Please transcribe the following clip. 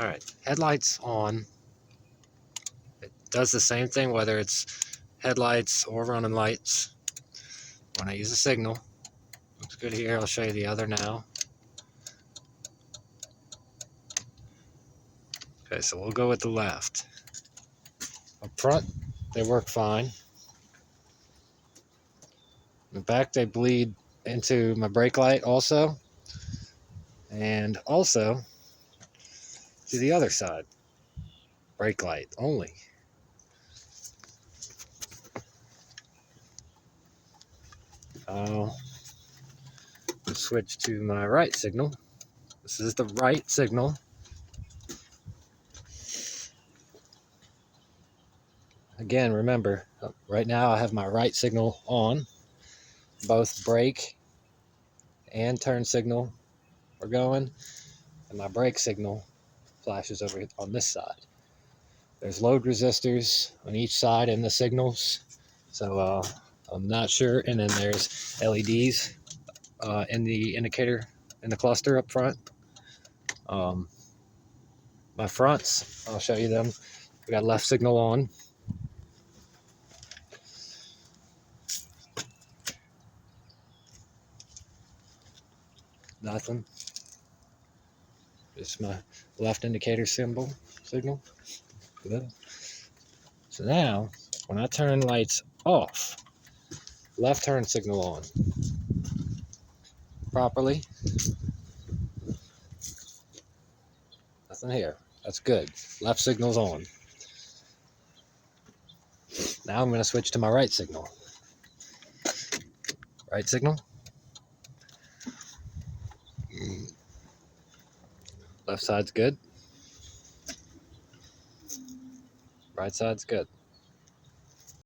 Alright, headlights on. It does the same thing whether it's headlights or running lights. When I use a signal, looks good here. I'll show you the other now. Okay, so we'll go with the left. Up front, they work fine. In the back, they bleed into my brake light also. And also to the other side. Brake light only. I'll switch to my right signal. This is the right signal. Again, remember, right now I have my right signal on. Both brake and turn signal are going, and my brake signal flashes over on this side. There's load resistors on each side in the signals, so I'm not sure. And then there's LEDs in the indicator in the cluster up front. My fronts, I'll show you them. We got left signal on. Nothing. Just my left indicator signal. Good. So now, when I turn lights off, left turn signal on properly. Nothing here. That's good. Left signal's on. Now I'm going to switch to my right signal. Right signal. Left side's good. Right side's good.